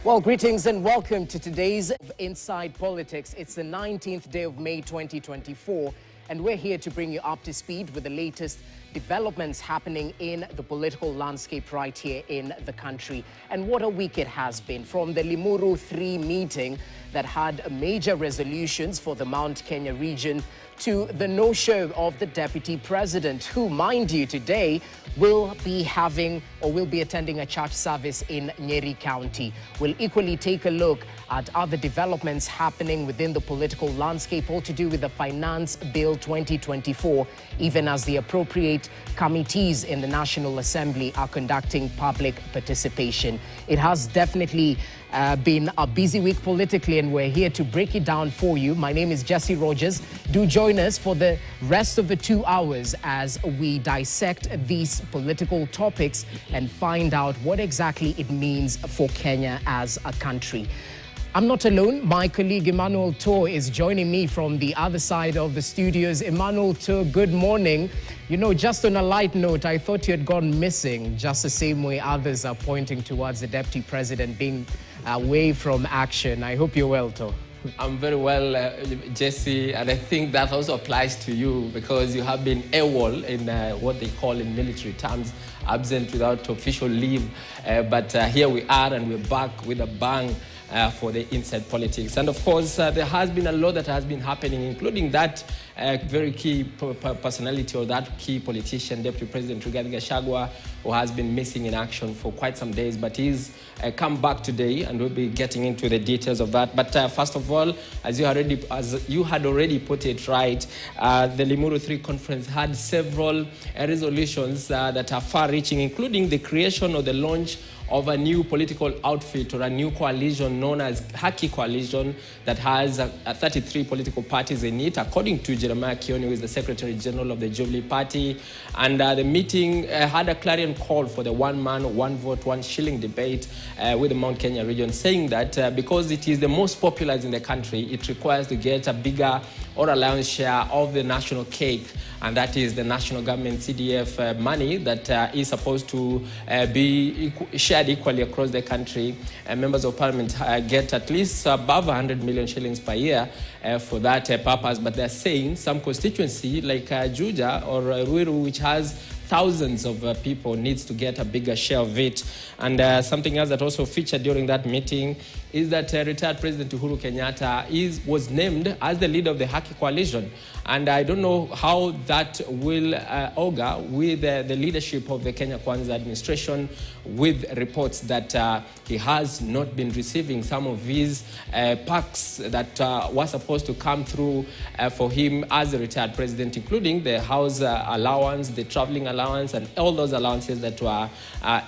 Well, greetings and welcome to today's Inside Politics. It's the 19th day of May 2024, and we're here to bring you up to speed with the latest developments happening in the political landscape right here in the country. And what a week it has been, from the Limuru III meeting that had major resolutions for the Mount Kenya region to the no-show of the Deputy President, who, mind you, today will be attending a church service in Nyeri County. We'll equally take a look at other developments happening within the political landscape, all to do with the Finance Bill 2024, even as the appropriate committees in the National Assembly are conducting public participation. It has definitely been a busy week politically, and we're here to break it down for you. My name is Jesse Rogers. Do join us for the rest of the 2 hours as we dissect these political topics and find out what exactly it means for Kenya as a country. I'm not alone. My colleague Emmanuel Toh is joining me from the other side of the studios. Emmanuel Toh, good morning. You know, just on a light note, I thought you had gone missing, just the same way others are pointing towards the Deputy President being away from action. I hope you're well, Toh. I'm very well, Jesse, and I think that also applies to you because you have been AWOL in what they call in military terms, absent without official leave. But here we are, and we're back with a bang for the Inside Politics. And of course, there has been a lot that has been happening, including that very key personality, or that key politician, Deputy President Rigathi Gachagua, who has been missing in action for quite some days, but he's come back today, and we'll be getting into the details of that. But first of all, as you had already put it right, the Limuru III conference had several resolutions that are far-reaching, including the creation or the launch of a new political outfit, or a new coalition known as Haki coalition, that has 33 political parties in it, according to Jeremiah Kioni, who is the Secretary General of the Jubilee Party. And the meeting had a clarion call for the one man, one vote, one shilling debate with the Mount Kenya region, saying that because it is the most popular in the country, it requires to get a bigger or a lion's share of the national cake, and that is the national government CDF money that is supposed to be shared equally across the country. Members of Parliament get at least above 100 million shillings per year for that purpose, but they're saying some constituency like Juja or Ruiru, which has thousands of people, needs to get a bigger share of it. And something else that also featured during that meeting is that retired President Uhuru Kenyatta was named as the leader of the Haki coalition. And I don't know how that will augur with the leadership of the Kenya Kwanza administration, with reports that he has not been receiving some of his perks that were supposed to come through for him as a retired president, including the house allowance, the traveling allowance, and all those allowances that were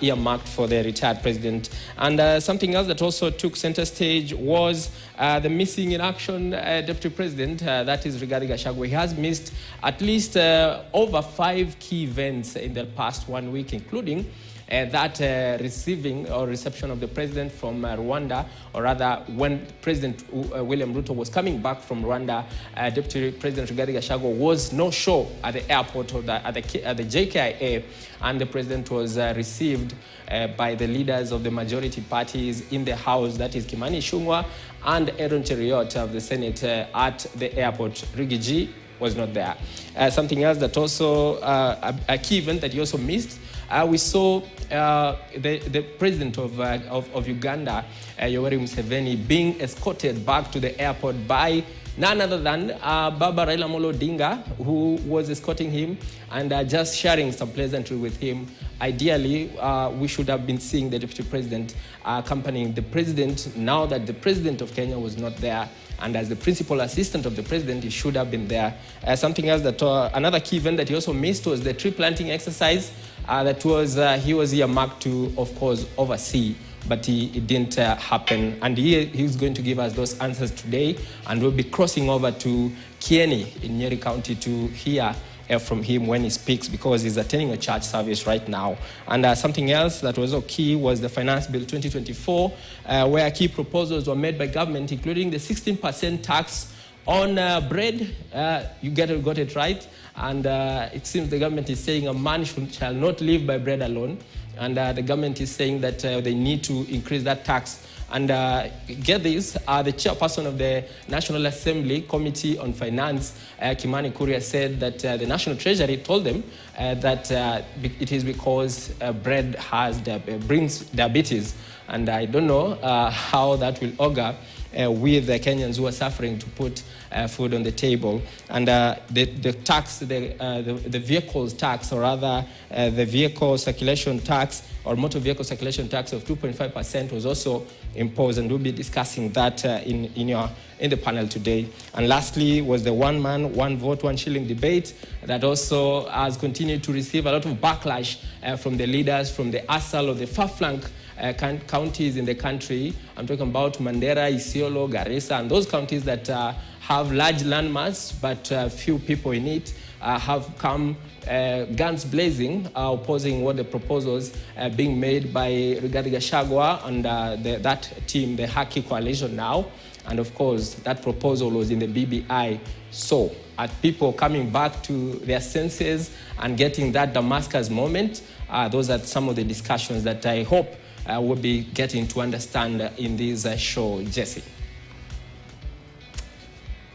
earmarked for the retired president. And something else that also took center stage was the missing in action Deputy President, that is Rigathi Gachagua. He has missed at least over 5 key events in the past 1 week, including that receiving or reception of the president from Rwanda, or rather when President William Ruto was coming back from Rwanda, Deputy President Rigathi Gachagua was no show at the airport or at the JKIA, and the president was received by the leaders of the majority parties in the House, that is Kimani Ichung'wah and Aaron Cheruiyot of the Senate at the airport. Riggy G was not there. Something else that also, a key event that he also missed, we saw the president of Uganda, Yoweri Museveni, being escorted back to the airport by none other than Baba Raila Amolo Odinga, who was escorting him and just sharing some pleasantry with him. Ideally, we should have been seeing the Deputy President accompanying the President, now that the President of Kenya was not there. And as the principal assistant of the president, he should have been there. Something else that, another key event that he also missed was the tree planting exercise that was, he was earmarked to, of course, oversee, but it didn't happen. And he's going to give us those answers today, and we'll be crossing over to Kieni in Nyeri County to hear from him when he speaks, because he's attending a church service right now. And something else that was key was the Finance Bill 2024, where key proposals were made by government, including the 16% tax on bread. You got it right. And it seems the government is saying a man shall not live by bread alone. And the government is saying that they need to increase that tax And get this, the chairperson of the National Assembly Committee on Finance, Kimani Kuria, said that the National Treasury told them that it is because bread brings diabetes. And I don't know how that will augur with the Kenyans who are suffering to put food on the table. And the tax, the vehicles tax, or rather the vehicle circulation tax or motor vehicle circulation tax of 2.5% was also imposed, and we'll be discussing that in the panel today. And lastly was the one man, one vote, one shilling debate that also has continued to receive a lot of backlash from the leaders from the ASAL or the far-flung counties in the country. I'm talking about Mandera, Isiolo, Garissa, and those counties that have large landmass but few people in it have come guns blazing, opposing what the proposals being made by Rigathi Gachagua and that team, the Haki coalition now. And of course, that proposal was in the BBI. So, are people coming back to their senses and getting that Damascus moment? Those are some of the discussions that I hope we'll be getting to understand in this show, Jesse.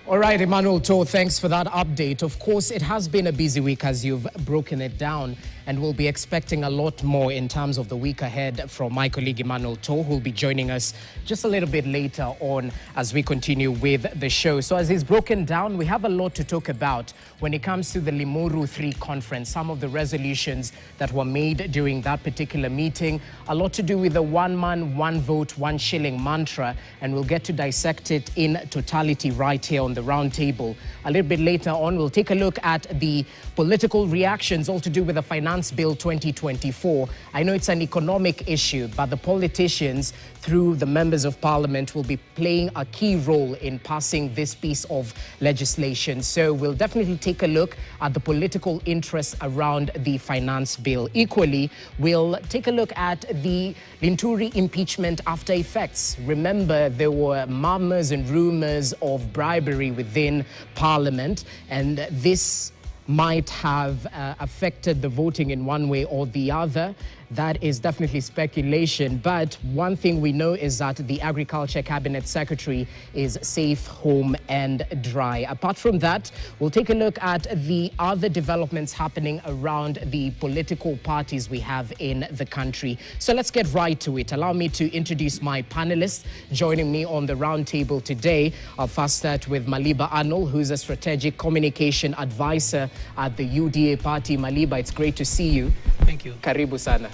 All right, Emmanuel Toh, thanks for that update. Of course, it has been a busy week as you've broken it down, and we'll be expecting a lot more in terms of the week ahead from my colleague Emmanuel Toh, who'll be joining us just a little bit later on as we continue with the show. So as it's broken down, we have a lot to talk about when it comes to the Limuru III conference, some of the resolutions that were made during that particular meeting, a lot to do with the one man, one vote, one shilling mantra, and we'll get to dissect it in totality right here on the round table. A little bit later on, we'll take a look at the political reactions all to do with the Finance Bill 2024. I know it's an economic issue, but the politicians, through the members of parliament, will be playing a key role in passing this piece of legislation. So we'll definitely take a look at the political interests around the Finance Bill. Equally, we'll take a look at the Linturi impeachment after effects. Remember, there were murmurs and rumors of bribery within Parliament, and this might have affected the voting in one way or the other. That is definitely speculation. But one thing we know is that the Agriculture Cabinet Secretary is safe, home and dry. Apart from that, we'll take a look at the other developments happening around the political parties we have in the country. So let's get right to it. Allow me to introduce my panelists joining me on the round table today. I'll first start with Maliba Arnold, who's a strategic communication advisor at the UDA party. Maliba, it's great to see you. Thank you. Karibu sana.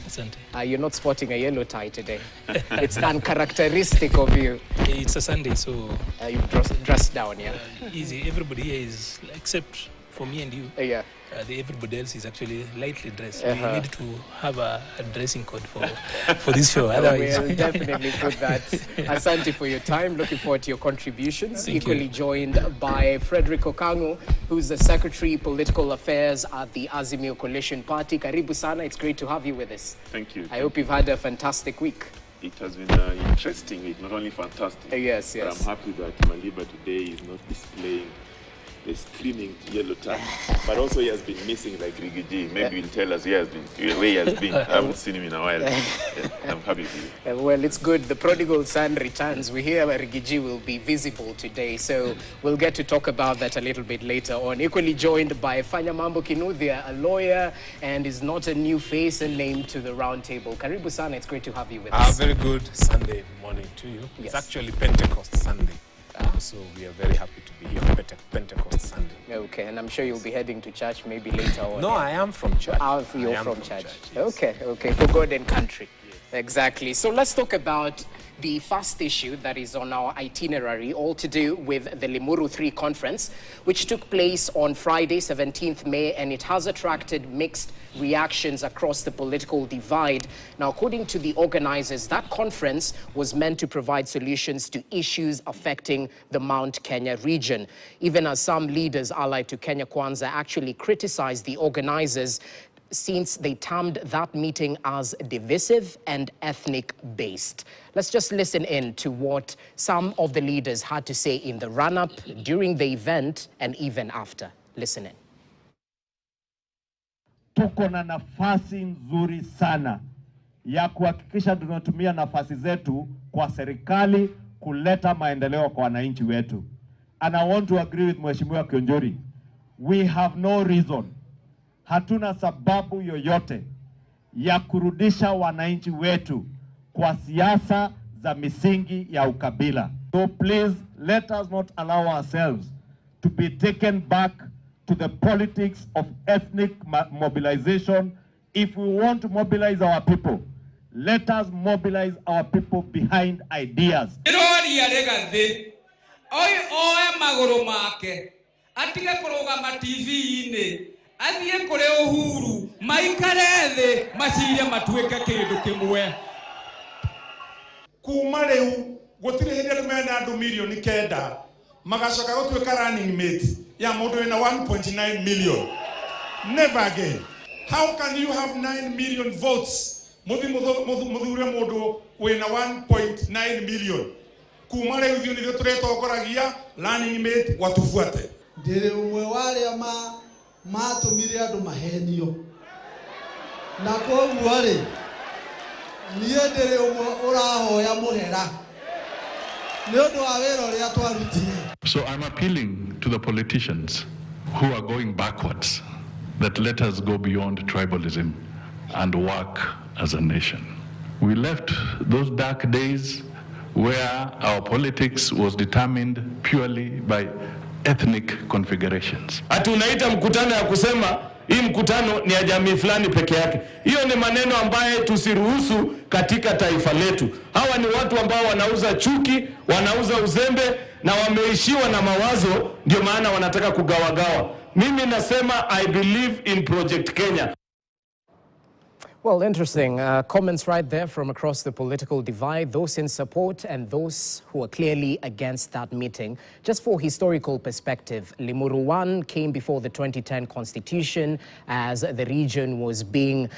You're not sporting a yellow tie today. It's uncharacteristic of you. It's a Sunday, so... you've dressed down, yeah? Easy. Everybody here is, except for me and you. Yeah. Everybody else is actually lightly dressed. We need to have a dressing code for this show. Otherwise, we'll definitely put that. Asante for your time. Looking forward to your contributions. Thank Equally you. joined by Frederick Okango, who's the Secretary Political Affairs at the Azimio Coalition Party. Karibu sana. It's great to have you with us. Thank you. I hope you've had a fantastic week. It has been an interesting week, not only fantastic. Yes. But I'm happy that Maliba today is not displaying the screaming yellow tie, but also he has been missing like Rigiji. Maybe he'll tell us where he has been. I haven't seen him in a while. I'm happy for you. Well, it's good. The prodigal son returns. We hear Rigiji will be visible today, so we'll get to talk about that a little bit later on. Equally joined by Fanya Mambo Kinuthia, a lawyer, and is not a new face and name to the round table. Karibu sana, it's great to have you with us. Very good Sunday morning to you. Yes. It's actually Pentecost Sunday. So we are very happy to be here on Pentecost Sunday. Okay, and I'm sure you'll be heading to church maybe later on. No, I am from church. You're from church. Yes. Okay, for God and country. Yes. Exactly. So let's talk about the first issue that is on our itinerary, all to do with the Limuru III conference, which took place on Friday, 17th May, and it has attracted mixed reactions across the political divide. Now, according to the organizers, that conference was meant to provide solutions to issues affecting the Mount Kenya region, even as some leaders allied to Kenya Kwanza actually criticized the organizers since they termed that meeting as divisive and ethnic-based. Let's just listen in to what some of the leaders had to say in the run-up, during the event, and even after. Listen in. Tuko na nafasi nzuri sana ya kuhakikisha tunatumia nafasi zetu kwa serikali kuleta maendeleo kwa wananchi wetu. And I want to agree with Mheshimiwa Kionjori. We have no reason, hatuna sababu yoyote ya kurudisha wananchi wetu kwa siasa za misingi ya ukabila. So please let us not allow ourselves to be taken back to the politics of ethnic mobilization. If we want to mobilize our people, let us mobilize our people behind ideas. Atige kurugama TV-ini athie kuri Uhuru maikare thi macire matuike kindu kimwe kuma riu gutire hindi tumena andu milioni 9 magacoka gutuika running mate ya mundu wina 1.9 million. Never again. How can you have 9 million votes muthure mundu wina 1.9 million? Kuma riu thio nithio turetongoragia running mate watufuate. Ndire umwe wale matumire andu mahenio na koguo ri nie ndire umwe urahoya muhera ni undu wa wira uria twarutire. So I'm appealing to the politicians who are going backwards that let us go beyond tribalism and work as a nation. We left those dark days where our politics was determined purely by ethnic configurations. Ati unaita mkutano ya kusema hii mkutano ni ya jamii fulani peke yake. Hiyo ni maneno ambaye tusiruhusu katika taifa letu. Hawa ni watu ambao wanauza chuki, wanauza uzembe na wameishiwa na mawazo, ndio maana wanataka kugawagawa. Mimi nasema I believe in Project Kenya. Well, interesting comments right there from across the political divide, those in support and those who are clearly against that meeting. Just for historical perspective, Limuru I came before the 2010 Constitution as the region was being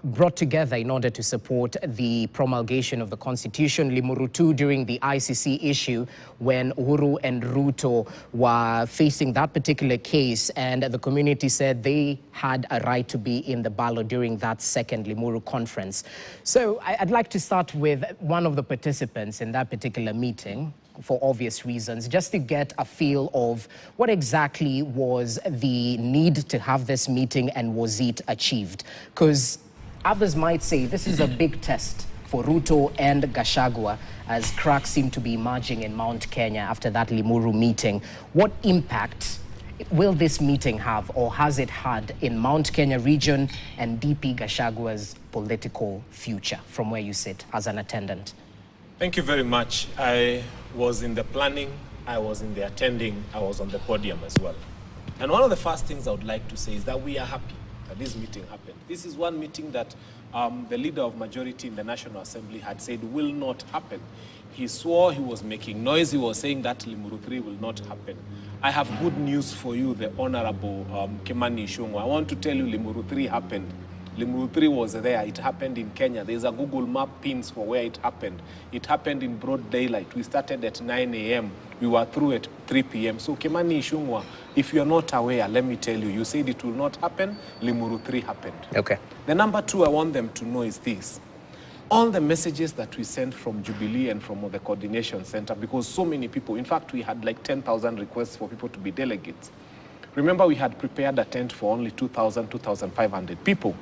brought together in order to support the promulgation of the Constitution. Limuru II during the ICC issue when Uhuru and Ruto were facing that particular case, and the community said they had a right to be in the ballot during that second Limuru conference. So I'd like to start with one of the participants in that particular meeting, for obvious reasons, just to get a feel of what exactly was the need to have this meeting and was it achieved? Because others might say this is a big test for Ruto and Gachagua as cracks seem to be emerging in Mount Kenya after that Limuru meeting. What impact will this meeting have, or has it had, in Mount Kenya region and DP Gachagua's political future from where you sit as an attendant? Thank you very much. I was in the planning, I was in the attending, I was on the podium as well. And one of the first things I would like to say is that we are happy that this meeting happened. This is one meeting that the leader of majority in the National Assembly had said will not happen. He swore, he was making noise, he was saying that Limuru III will not happen. I have good news for you, the Honorable Kimani Ichung'wah. I want to tell you Limuru III happened. Limuru III was there. It happened in Kenya. There's a Google map pins for where it happened. It happened in broad daylight. We started at 9 a.m. We were through at 3 p.m. So Kimani Ichung'wah, if you're not aware, let me tell you, you said it will not happen. Limuru III happened. Okay. The number two I want them to know is this. All the messages that we sent from Jubilee and from the coordination center, because so many people, in fact, we had like 10,000 requests for people to be delegates. Remember, we had prepared a tent for only 2,000, 2,500 people.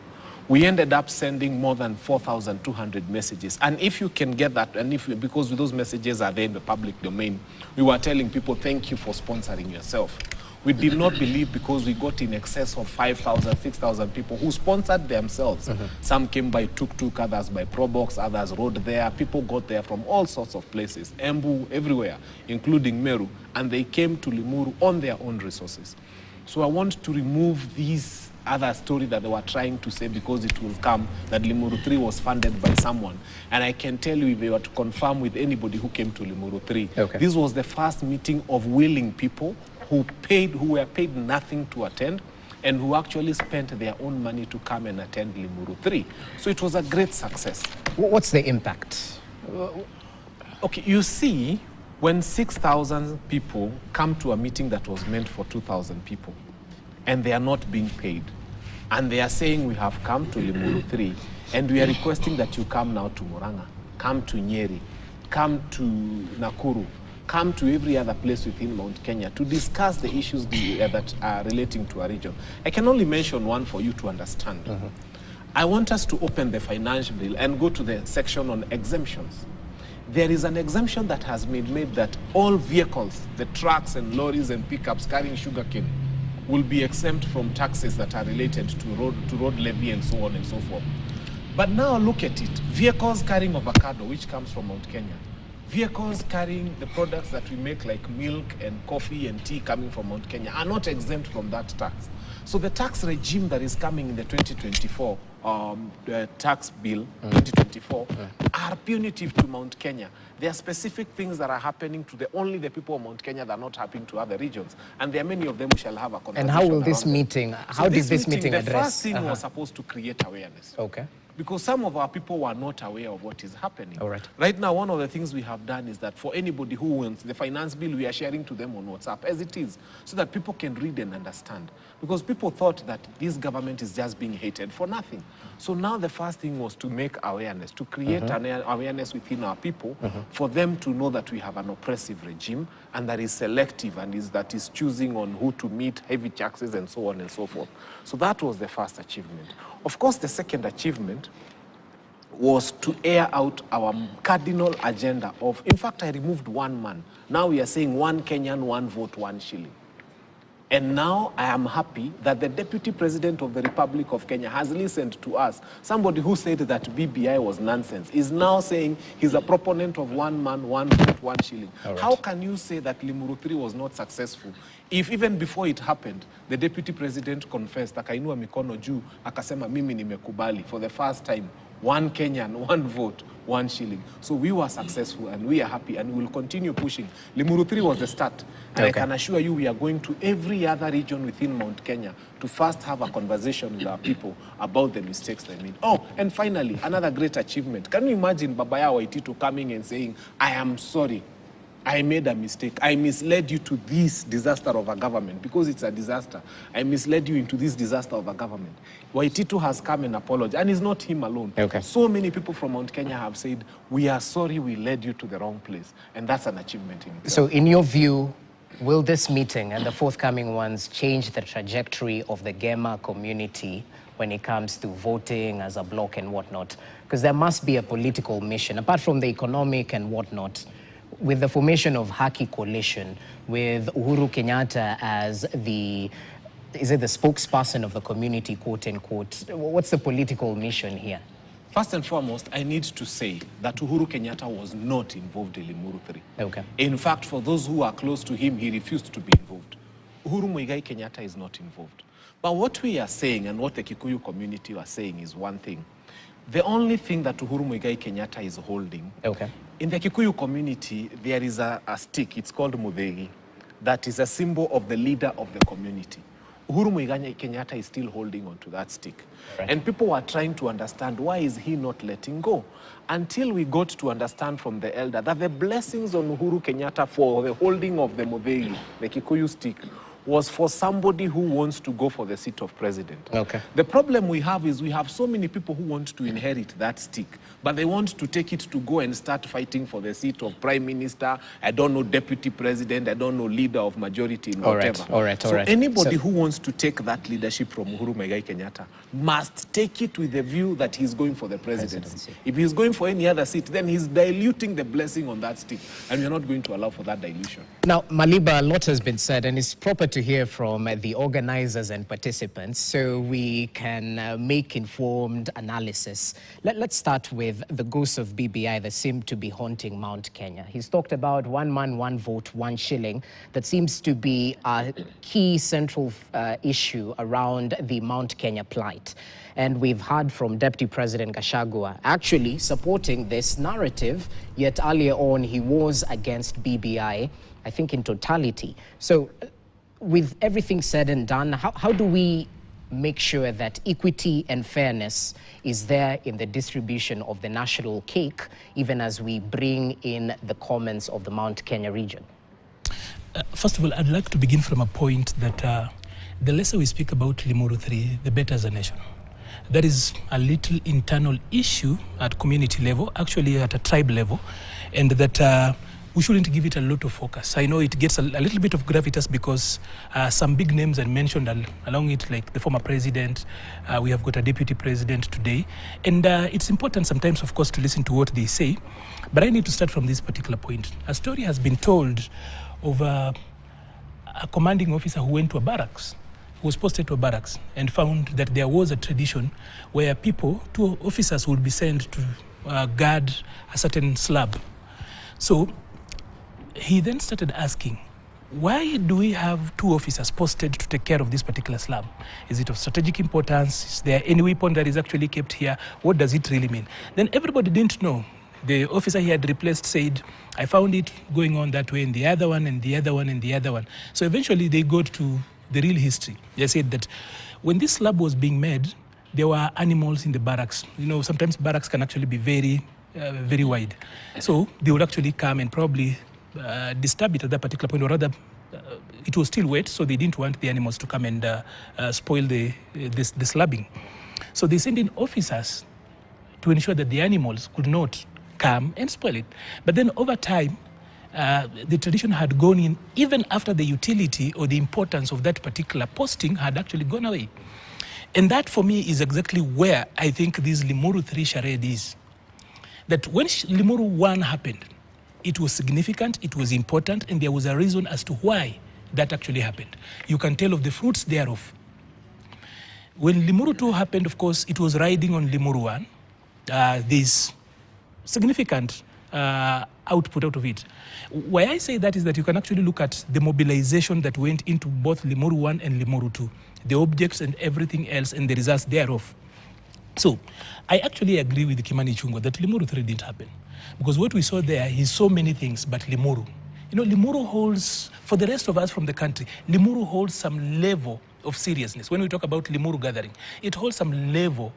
We ended up sending more than 4,200 messages. And if you can get that, and because those messages are there in the public domain, we were telling people, thank you for sponsoring yourself. We did not believe, because we got in excess of 5,000, 6,000 people who sponsored themselves. Some came by tuk-tuk, others by Probox, others rode there. People got there from all sorts of places, Embu, everywhere, including Meru, and they came to Limuru on their own resources. So I want to remove these other story that they were trying to say, because it will come that Limuru III was funded by someone. And I can tell you, if they were to confirm with anybody who came to Limuru III, this was the first meeting of willing people who were paid nothing to attend, and who actually spent their own money to come and attend Limuru III. So it was a great success. What's the impact? Okay, you see, when 6,000 people come to a meeting that was meant for 2,000 people, and they are not being paid, and they are saying we have come to Limuru III, And we are requesting that you come now to Murang'a, come to Nyeri, come to Nakuru, come to every other place within Mount Kenya to discuss the issues that are relating to our region. I can only mention one for you to understand. I want us to open the finance bill and go to the section on exemptions. There is an exemption that has been made that all vehicles, the trucks and lorries and pickups carrying sugarcane, will be exempt from taxes that are related to road levy and so on and so forth. But now look at it. Vehicles carrying avocado, which comes from Mount Kenya. Vehicles carrying the products that we make like milk and coffee and tea coming from Mount Kenya are not exempt from that tax. So the tax regime that is coming in the 2024 tax bill, 2024, are punitive to Mount Kenya. There are specific things that are happening to only the people of Mount Kenya that are not happening to other regions. And there are many of them we shall have a conversation. And how will this meeting, how did this meeting address? The first thing was supposed to create awareness. Okay. Because some of our people were not aware of what is happening. All right. Right now, one of the things we have done is that for anybody who wants the finance bill, we are sharing to them on WhatsApp as it is, so that people can read and understand. Because people thought that this government is just being hated for nothing. So now the first thing was to make awareness, to create an awareness within our people, for them to know that we have an oppressive regime and that is selective and that is choosing on who to meet, heavy taxes and so on and so forth. So that was the first achievement. Of course, the second achievement was to air out our cardinal agenda of, in fact, I removed one man. Now we are saying 1 Kenyan, 1 vote, 1 shilling. And now I am happy that the Deputy President of the Republic of Kenya has listened to us. Somebody who said that BBI was nonsense is now saying he's a proponent of 1 man, 1 vote, 1 shilling. Right. How can you say that Limuru III was not successful if even before it happened, the Deputy President confessed, akainua mikono juu, akasema mimi nimekubali for the first time, 1 Kenyan, 1 vote, 1 shilling. So we were successful and we are happy and we will continue pushing. Limuru III was the start. And I can assure you we are going to every other region within Mount Kenya to first have a conversation with our people about the mistakes they made. Oh, and finally, another great achievement. Can you imagine Babaya Waititu coming and saying, I am sorry. I made a mistake. I misled you to this disaster of a government because it's a disaster. I misled you into this disaster of a government. Waititu has come and apologized, and it's not him alone. So many people from Mount Kenya have said, we are sorry we led you to the wrong place. And that's an achievement in itself. So in your view, will this meeting and the forthcoming ones change the trajectory of the Gema community when it comes to voting as a bloc and whatnot? Because there must be a political mission, apart from the economic and whatnot. With the formation of Haki coalition, with Uhuru Kenyatta as the spokesperson of the community, quote unquote, what's the political mission here? First and foremost, I need to say that Uhuru Kenyatta was not involved in Limuru III. Okay. In fact, for those who are close to him, he refused to be involved. Uhuru Muigai Kenyatta is not involved. But what we are saying and what the Kikuyu community are saying is one thing. The only thing that Uhuru Muigai Kenyatta is holding, in the Kikuyu community, there is a stick, it's called Muthegi, that is a symbol of the leader of the community. Uhuru Muigai Kenyatta is still holding on to that stick. And people are trying to understand, why is he not letting go? Until we got to understand from the elder that the blessings on Uhuru Kenyatta for the holding of the Muthegi, the Kikuyu stick, was for somebody who wants to go for the seat of president. The problem we have is we have so many people who want to inherit that stick, but they want to take it to go and start fighting for the seat of prime minister, I don't know, deputy president, I don't know, leader of majority in whatever. So anybody who wants to take that leadership from Uhuru Muigai Kenyatta must take it with the view that he's going for the presidency. If he's going for any other seat, then he's diluting the blessing on that stick, and we're not going to allow for that dilution. Now, Maliba, a lot has been said, and it's proper to hear from the organizers and participants so we can make informed analysis. Let's start with the ghosts of BBI that seem to be haunting Mount Kenya. He's talked about 1 man, 1 vote, 1 shilling. That seems to be a key central issue around the Mount Kenya plight. And we've heard from Deputy President Gachagua actually supporting this narrative, yet earlier on he was against BBI, I think in totality. So with everything said and done, how do we make sure that equity and fairness is there in the distribution of the national cake, even as we bring in the comments of the Mount Kenya region? First of all, I'd like to begin from a point that the lesser we speak about Limuru III, the better as a nation. There is a little internal issue at community level, actually at a tribe level, and that we shouldn't give it a lot of focus. I know it gets a little bit of gravitas because some big names are mentioned along it, like the former president. We have got a deputy president today. And it's important sometimes, of course, to listen to what they say. But I need to start from this particular point. A story has been told of a commanding officer who went to a barracks, who was posted to a barracks, and found that there was a tradition where two officers would be sent to guard a certain slab. So he then started asking, why do we have 2 officers posted to take care of this particular slab? Is it of strategic importance? Is there any weapon that is actually kept here? What does it really mean? Then everybody didn't know. The officer he had replaced said, I found it going on that way, and the other one, and the other one, and the other one. So eventually they got to the real history. They said that when this slab was being made, there were animals in the barracks. You know, sometimes barracks can actually be very wide. So they would actually come and probably disturb it at that particular point, or rather, it was still wet, so they didn't want the animals to come and spoil the slabbing. So they sent in officers to ensure that the animals could not come and spoil it. But then over time, the tradition had gone in, even after the utility or the importance of that particular posting had actually gone away. And that, for me, is exactly where I think this Limuru 3 charade is. That when Limuru 1 happened, it was significant, it was important, and there was a reason as to why that actually happened. You can tell of the fruits thereof. When Limuru 2 happened, of course, it was riding on Limuru 1. There's significant output out of it. Why I say that is that you can actually look at the mobilization that went into both Limuru 1 and Limuru 2, the objects and everything else, and the results thereof. So I actually agree with Kimani Ichung'wah that Limuru 3 didn't happen. Because what we saw there is so many things, but Limuru. You know, Limuru holds, for the rest of us from the country, Limuru holds some level of seriousness. When we talk about Limuru gathering, it holds some level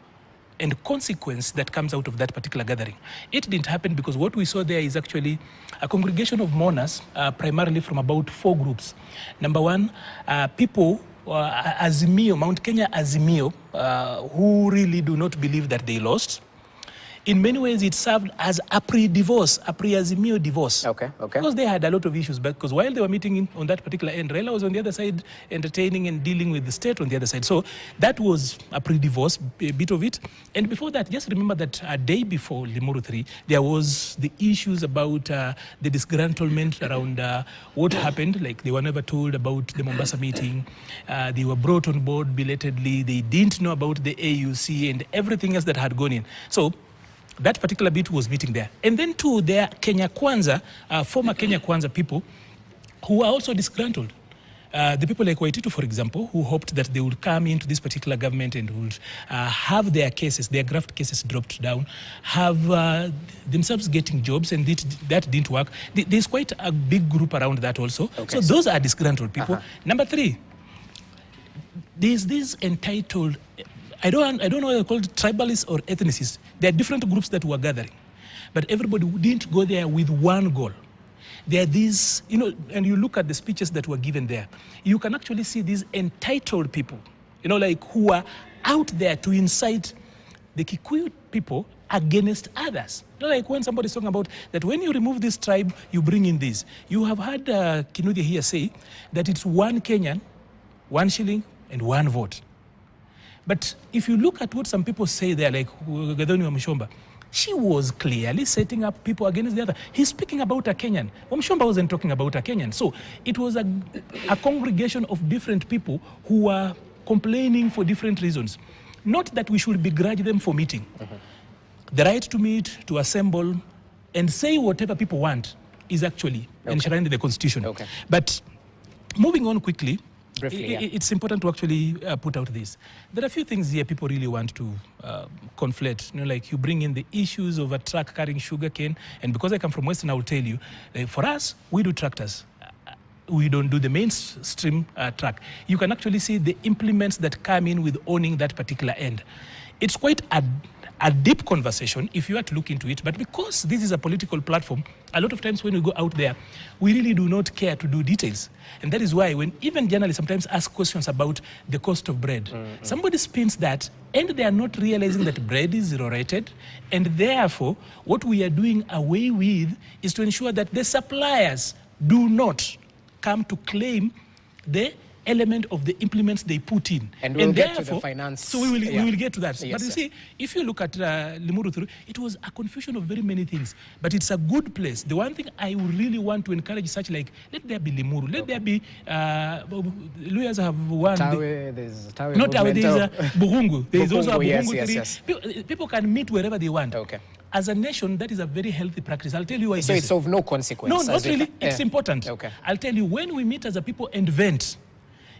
and consequence that comes out of that particular gathering. It didn't happen because what we saw there is actually a congregation of mourners, primarily from about 4 groups. Number one, people, Azimio, Mount Kenya Azimio, who really do not believe that they lost. In many ways, it served as a pre-divorce, a pre-Azimio divorce. Okay. Because they had a lot of issues, because while they were meeting on that particular end, Raila was on the other side, entertaining and dealing with the state on the other side. So that was a pre-divorce bit of it. And before that, just remember that a day before Limuru 3, there was the issues about the disgruntlement around what happened. Like, they were never told about the Mombasa meeting. They were brought on board belatedly. They didn't know about the AUC and everything else that had gone in. So that particular bit was meeting there. And then too, there are Kenya Kwanza, former Kenya Kwanza people who are also disgruntled. The people like Waititu, for example, who hoped that they would come into this particular government and would have their cases, their graft cases dropped down, have themselves getting jobs, and that didn't work. There's quite a big group around that also. Okay, so those are disgruntled people. Number 3, there's this entitled, I don't know whether they're called tribalists or ethnicists. There are different groups that were gathering, but everybody didn't go there with one goal. There are these, you know, and you look at the speeches that were given there, you can actually see these entitled people, you know, like who are out there to incite the Kikuyu people against others. You know, like when somebody's talking about that when you remove this tribe, you bring in this. You have heard Kinuthia here say that it's 1 Kenyan, 1 shilling, and 1 vote. But if you look at what some people say there, like Gathoni Wamshomba, she was clearly setting up people against the other. He's speaking about a Kenyan. Wamshomba wasn't talking about a Kenyan. So it was a congregation of different people who were complaining for different reasons. Not that we should begrudge them for meeting. The right to meet, to assemble, and say whatever people want is actually enshrined in the Constitution. But moving on quickly, briefly, it's important to actually put out this. There are a few things here people really want to conflate. You know, like you bring in the issues of a truck carrying sugarcane, and because I come from Western, I will tell you, for us, we do tractors. We don't do the mainstream truck. You can actually see the implements that come in with owning that particular end. It's quite a deep conversation if you were to look into it. But because this is a political platform, a lot of times when we go out there, we really do not care to do details. And that is why when even journalists sometimes ask questions about the cost of bread, somebody spins that and they are not realizing that bread is zero-rated, and therefore what we are doing away with is to ensure that the suppliers do not come to claim the element of the implements they put in. And we'll get to the finance. So we will get to that. Yes, but you see, if you look at Limuru III, it was a confusion of very many things. But it's a good place. The one thing I would really want to encourage such like, let there be Limuru, let there be, lawyers have one. There's Tawe. Not Tawe, there's Buhungu. There is also a Buhungu, Buhungu yes. People can meet wherever they want. Okay. As a nation, that is a very healthy practice. I'll tell you why. So it's of no consequence? No, not really. It's important. Okay. I'll tell you, when we meet as a people and vent,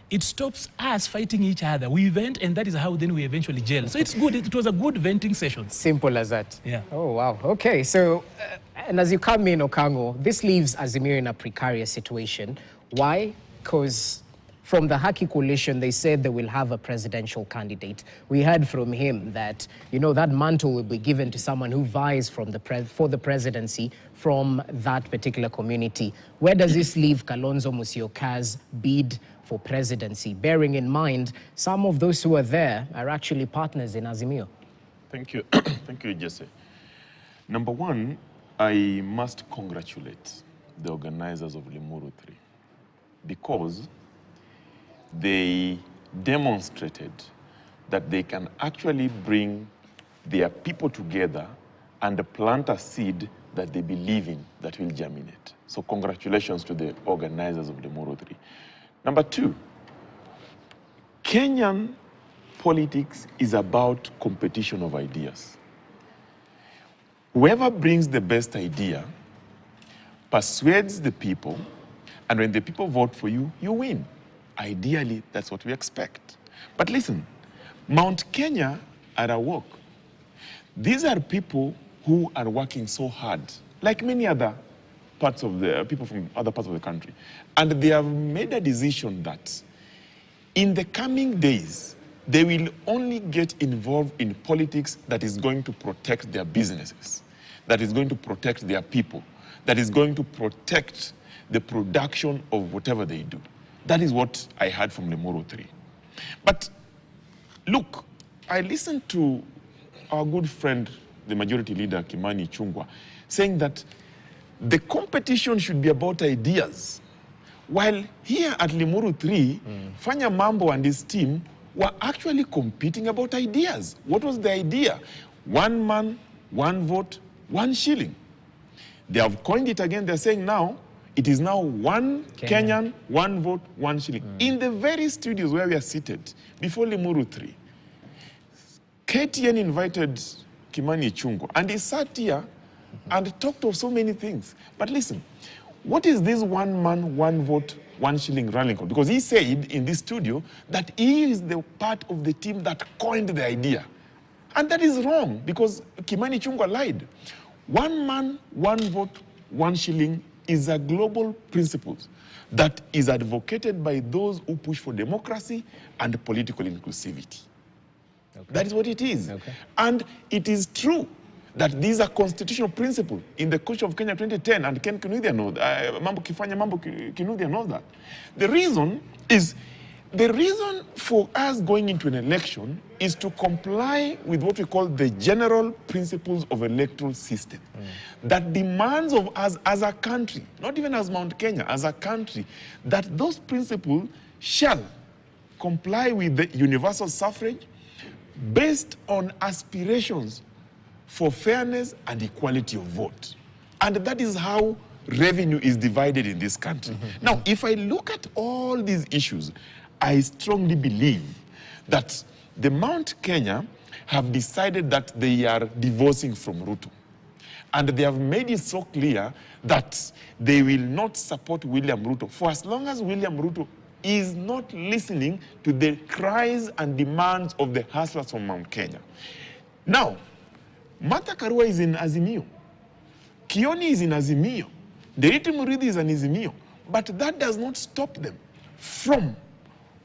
it stops us fighting each other. We vent, and that is how then we eventually jail. So it's good. It was a good venting session. Simple as that. Yeah. Oh, wow. Okay. So, and as you come in, Okango, this leaves Azimio in a precarious situation. Why? Because from the Haki coalition, they said they will have a presidential candidate. We heard from him that, you know, that mantle will be given to someone who vies for the presidency from that particular community. Where does this leave Kalonzo Musyoka's bid for presidency, bearing in mind some of those who are there are actually partners in Azimio? Thank you. Thank you, Jesse. Number one, I must congratulate the organizers of Limuru III because they demonstrated that they can actually bring their people together and plant a seed that they believe in that will germinate. So congratulations to the organizers of Limuru III. Number two, Kenyan politics is about competition of ideas. Whoever brings the best idea persuades the people, and when the people vote for you, you win. Ideally, that's what we expect. But listen, Mount Kenya are at work. These are people who are working so hard, like many other parts of the people from other parts of the country. And they have made a decision that in the coming days, they will only get involved in politics that is going to protect their businesses, that is going to protect their people, that is going to protect the production of whatever they do. That is what I heard from Limuru III. But look, I listened to our good friend, the majority leader, Kimani Ichung'wah, saying that the competition should be about ideas. While here at Limuru III, Fanya Mambo and his team were actually competing about ideas. What was the idea? 1 man, 1 vote, 1 shilling. They have coined it again. They're saying now, it is now 1 Kenyan, 1 vote, 1 shilling. In the very studios where we are seated, before Limuru III, KTN invited Kimani Ichung'wah, and he sat here and talked of so many things. But listen, what is this 1 man, 1 vote, 1 shilling rallying call? Because he said in this studio that he is the part of the team that coined the idea. And that is wrong, because Kimani Ichung'wah lied. 1 man, 1 vote, 1 shilling is a global principle that is advocated by those who push for democracy and political inclusivity. Okay. That is what it is. Okay. And it is true that these are constitutional principles in the Constitution of Kenya 2010, and Ken Kinuthia knows that. Mambo Kinuthia knows that. The reason for us going into an election is to comply with what we call the general principles of electoral system that demands of us as a country, not even as Mount Kenya, as a country, that those principles shall comply with the universal suffrage based on aspirations for fairness and equality of vote. And that is how revenue is divided in this country. Now, if I look at all these issues, I strongly believe that the Mount Kenya have decided that they are divorcing from Ruto. And they have made it so clear that they will not support William Ruto for as long as William Ruto is not listening to the cries and demands of the hustlers from Mount Kenya. Now, Martha Karua is in Azimio. Kioni is in Azimio. Deriti Murithi is in Azimio. But that does not stop them from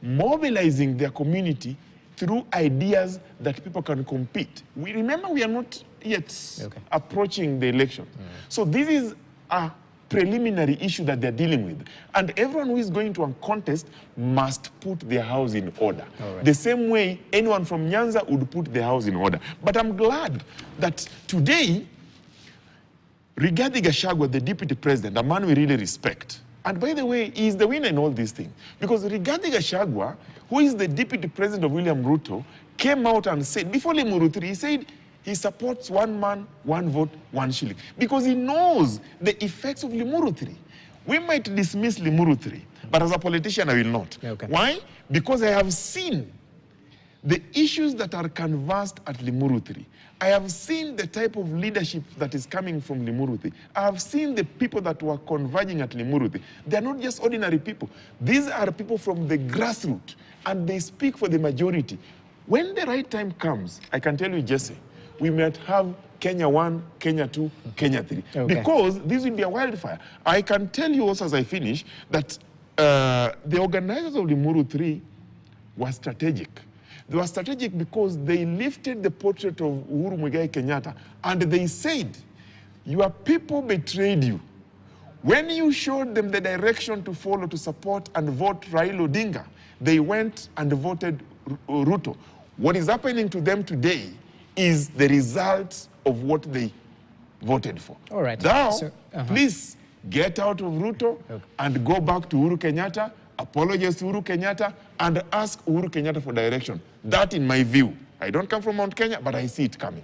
mobilizing their community through ideas that people can compete. We remember we are not yet approaching the election. So this is a preliminary issue that they're dealing with. And everyone who is going to a contest must put their house in order. The same way anyone from Nyanza would put their house in order. But I'm glad that today, Rigathi Gachagua, the deputy president, a man we really respect, and by the way, he is the winner in all these things. Because Rigathi Gachagua, who is the deputy president of William Ruto, came out and said, before Limuru III, he said he supports one man, one vote, one shilling. Because he knows the effects of Limuru III. We might dismiss Limuru III, but as a politician, I will not. Why? Because I have seen the issues that are canvassed at Limuru III. I have seen the type of leadership that is coming from Limuru III. I have seen the people that were converging at Limuru III. They are not just ordinary people. These are people from the grassroots, and they speak for the majority. When the right time comes, I can tell you, Jesse, we might have Kenya 1, Kenya 2, Kenya 3. Because this will be a wildfire. I can tell you also as I finish that the organizers of Limuru III were strategic. They were strategic because they lifted the portrait of Uhuru Muigai Kenyatta and they said, your people betrayed you. When you showed them the direction to follow, to support and vote Raila Odinga, they went and voted Ruto. What is happening to them today is the result of what they voted for. All right. Now, please get out of Ruto and go back to Uhuru Kenyatta, apologize to Uhuru Kenyatta, and ask Uhuru Kenyatta for direction. That, in my view, I don't come from Mount Kenya, but I see it coming.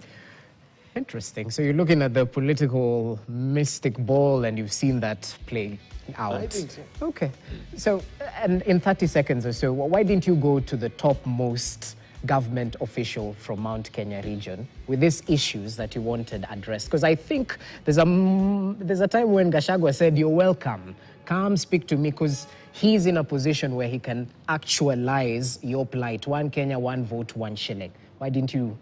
Interesting. So you're looking at the political mystic ball and you've seen that play out. I think so. Okay. So, and in 30 seconds or so, why didn't you go to the topmost government official from Mount Kenya region with these issues that you wanted addressed? Because I think there's a time when Gachagua said, you're welcome, come speak to me, because he's in a position where he can actualize your plight. 1 Kenya, 1 vote, 1 shilling. Why didn't you?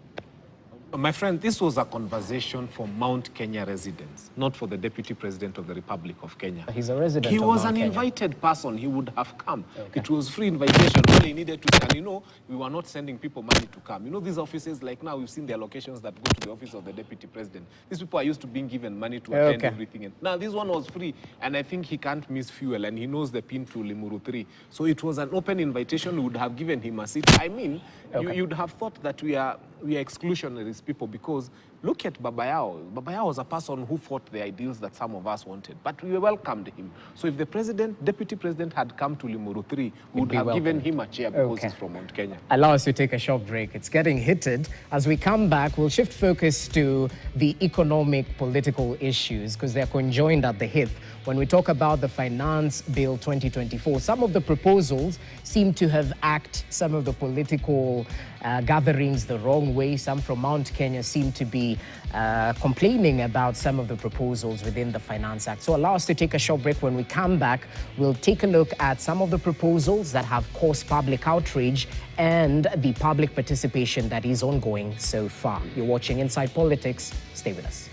My friend, this was a conversation for Mount Kenya residents, not for the Deputy President of the Republic of Kenya. He's a resident He of was Mount an Kenya. invited person. He would have come. It was free invitation. All he needed to say, and you know, we were not sending people money to come. You know, these offices, like now, we've seen the allocations that go to the office of the Deputy President. These people are used to being given money to attend everything. And now, this one was free, and I think he can't miss fuel, and he knows the pin to Limuru III. So it was an open invitation. We would have given him a seat. I mean, you'd have thought that we are exclusionary people, because look at Baba Yao. Baba Yao was a person who fought the ideals that some of us wanted, but we welcomed him. So if the Deputy President had come to Limuru III, we would have given him a chair because he's from Mount Kenya. Allow us to take a short break. It's getting heated. As we come back, we'll shift focus to the economic, political issues, because they're conjoined at the hip. When we talk about the Finance Bill 2024, some of the proposals seem to have acted some of the political gatherings the wrong way. Some from Mount Kenya seem to be complaining about some of the proposals within the Finance Act. So allow us to take a short break. When we come back, we'll take a look at some of the proposals that have caused public outrage and the public participation that is ongoing so far. You're watching Inside Politics. Stay with us.